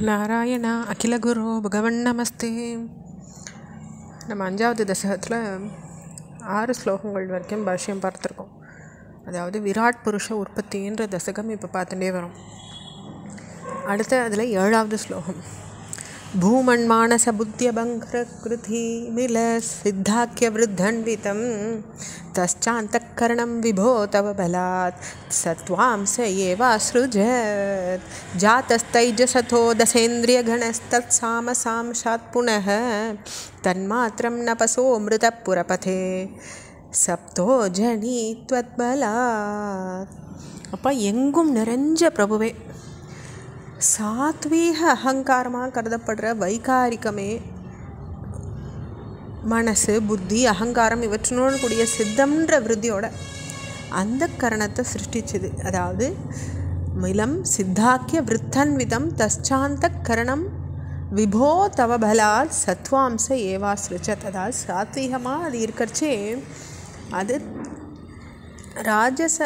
நாராயணா அகிலகுரு பகவன் நமஸ்தே. நம்ம 5வது தசகத்தில் 6 ஸ்லோகங்கள் வரைக்கும் பாஷ்யம் பார்த்துருக்கோம். அதாவது விராட் புருஷ உற்பத்தின்ற தசகம் இப்போ பார்த்துட்டே வரும். அடுத்த அதில் 7வது ஸ்லோகம். பூமன்மானச புத்தியபங்கிருதி மில சித்தாக்கிய விருத்தன்விதம் தச்சாந்தக்கரணம் விபோ தவ பலாத் சத்வாம்ச ஏவாஸ்ருஜத் ஜாதஸ்தைஜசதோ தசேந்திரியகணஸ்தத் சாமசாம்சாத் புனः தன்மாத்திரம் நபசோ மிருதப்புரபதே சப்தோ ஜனி த்வத்பலாத். அப்போ எங்கும் நிறைஞ்ச பிரபுவே, சாத்வீக அகங்காரமாக கருதப்படுற வைகாரிகமே மனசு, புத்தி, அகங்காரம் இவற்றினோடு கூடிய சித்தம்ன்ற விருத்தியோட அந்த கரணத்தை சிருஷ்டிச்சுது. அதாவது மிலம் சித்தாக்கிய விருத்தன்விதம் தச்சாந்த கரணம் விபோ தவபலாத் சத்வாம்ச ஏவாஸ்ருச்சத். அதாவது சாத்வீகமாக அது இருக்கிறச்சே அது ராஜச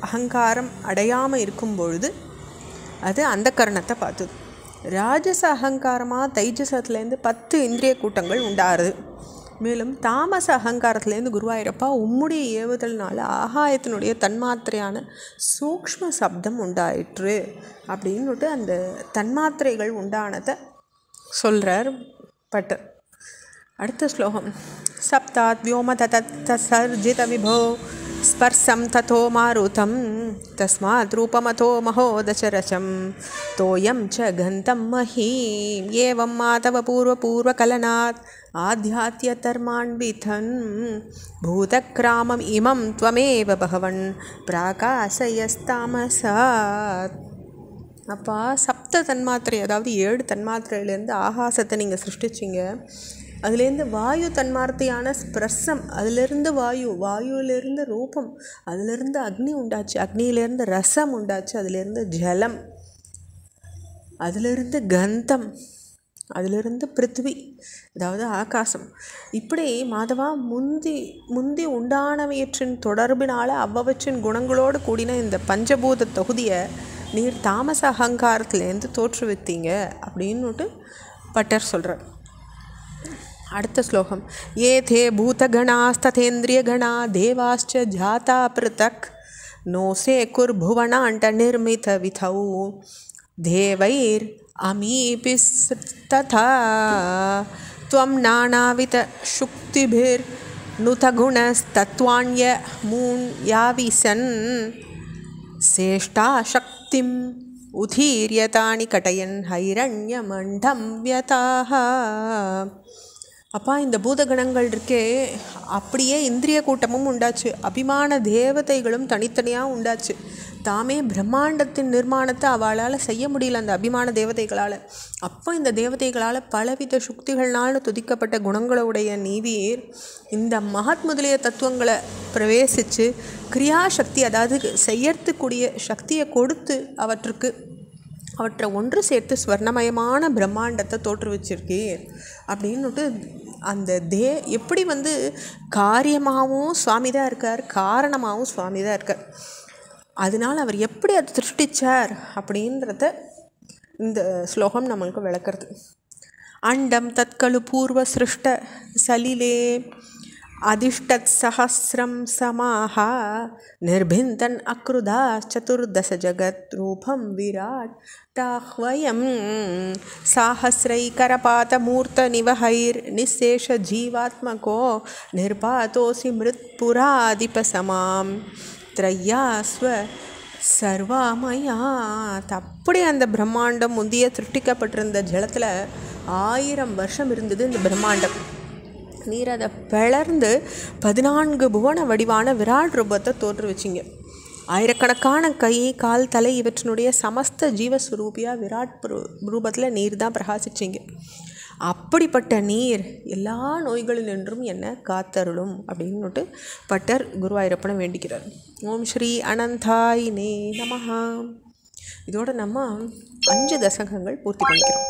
அகங்காரம் அடையாமல் இருக்கும் பொழுது அது அந்த கரணத்தை பார்த்தது. ராஜச அகங்காரமாக தைஜசத்துலேருந்து 10 இந்திரிய கூட்டங்கள் உண்டாருது. மேலும் தாமச அகங்காரத்துலேருந்து குருவாயூரப்பா உம்முடைய ஏவுதல்னால ஆகாயத்தினுடைய தன்மாத்திரையான சூக்ஷ்ம சப்தம் உண்டாயிற்று அப்படின்னுட்டு அந்த தன்மாத்திரைகள் உண்டானதை சொல்கிறார் பட்டர். அடுத்த ஸ்லோகம். சப்தாத் வியோம ததர்ஜித விபோ ஸ்பர்சம் ததோ மாருதம் தஸ்மாத் ரூபமதோ மகோதசரசம் தோயம் ச கந்தம் மஹீம் ஏவம் மாதவ பூர்வகலனாத் ஆத்யாத்ய தர்மான்விதன் பூதக்ராமம் இமம் த்வமேவ பகவன் பிராகாசயஸ்தாமசாத். அப்பா, சப்த தன்மாத்திரை, அதாவது 7 தன்மாத்திரையிலேருந்து ஆகாசத்தை நீங்கள் சிருஷ்டிச்சிங்க. அதுலேருந்து வாயு தன்மார்த்தையான ஸ்பிரசம், அதிலிருந்து வாயுவிலேருந்து ரூபம், அதிலிருந்து அக்னி உண்டாச்சு, அக்னியிலேருந்து ரசம் உண்டாச்சு, அதிலேருந்து ஜலம், அதிலிருந்து கந்தம், அதிலிருந்து பிருத்திவி, அதாவது ஆகாசம். இப்படி மாதவா முந்தி உண்டானவையற்றின் தொடர்பினால் அவ்வவற்றின் குணங்களோடு கூடின இந்த பஞ்சபூத தொகுதியை நீர் தாமச அகங்காரத்துலேருந்து தோற்றுவித்தீங்க அப்படின்னுட்டு பட்டர் சொல்கிறார். அடுத்த ஸ்லோகம். ஏ தே பூதகணாஸ்ததேந்திரியகணா தேவாஸ்ச ஜாதா பிருதக் நோசே குர்புவனாண்ட நிர்மித விதௌ தேவைர் அமீபிஸ் ததா த்வம் நானாவித சுக்திபிர் நுதகுணஸ்தத்வான்ய மூன் யாவிசன் சேஷ்டா சக்திம் உதீரியதானி கட்டயன் ஹைரண்யமண்டம் வியதாக. அப்பா, இந்த பூதகணங்கள் இருக்கே, அப்படியே இந்திரிய கூட்டமும் உண்டாச்சு, அபிமான தேவதைகளும் தனித்தனியாக உண்டாச்சு. தாமே பிரம்மாண்டத்தின் நிர்மாணத்தை அவளால் செய்ய முடியல அந்த அபிமான தேவதைகளால். அப்போ இந்த தேவதைகளால் பலவித சுக்திகள்னால் துதிக்கப்பட்ட குணங்களுடைய நீவீர் இந்த மகத் முதலிய தத்துவங்களை பிரவேசித்து கிரியாசக்தி, அதாவது செய்யறதுக்கூடிய சக்தியை கொடுத்து அவற்றை ஒன்று சேர்த்து ஸ்வர்ணமயமான பிரம்மாண்டத்தை தோற்றுவிச்சிருக்கீர் அப்படின்னுட்டு அந்த எப்படி காரியமாகவும் சுவாமி தான் இருக்கார், காரணமாகவும் சுவாமி தான் இருக்கார். அதனால் அவர் எப்படி அதை திருஷ்டிச்சார் அப்படின்றத இந்த ஸ்லோகம் நம்மளுக்கு விளக்குறது. அண்டம் தத்கலு பூர்வ சிருஷ்ட சலிலே அதிஷ்டத் சஹஸ்ரம் சமாஹா நிர்பிந்தன் அக்ருதா சதுர்தச ஜகத் ரூபம் விராட் டாஹ்வயம் சாஹஸ்ரைகரபாத மூர்த்த நிவஹைர் நிசேஷ ஜீவாத்மகோ நிர்பாதோசி மிருத்புராதிபசமாம் த்ரையாஸ்வ சர்வாமயாத். அப்படி அந்த பிரம்மாண்டம் முந்திய திருஷ்டிக்கப்பட்டிருந்த ஜலத்தில் 1000 வருஷம் இருந்தது இந்த பிரம்மாண்டம். நீர் அதை பிளர்ந்து 14 புவன வடிவான விராட் ரூபத்தை தோற்றுவிச்சிங்க. ஆயிரக்கணக்கான கை, கால், தலை இவற்றினுடைய சமஸ்த ஜீவஸ்வரூபியாக விராட் ரூபத்தில் நீர் தான் பிரகாசிச்சிங்க. அப்படிப்பட்ட நீர் எல்லா நோய்களினின்றும் என்னை காத்தருளும் அப்படின்னுட்டு பட்டர் குருவாயூரப்பனை வேண்டிக்கிறார். ஓம் ஸ்ரீ அனந்தாயினே நமஹா. இதோடு நம்ம 5 தசகங்கள் பூர்த்தி பண்ணிக்கிறோம்.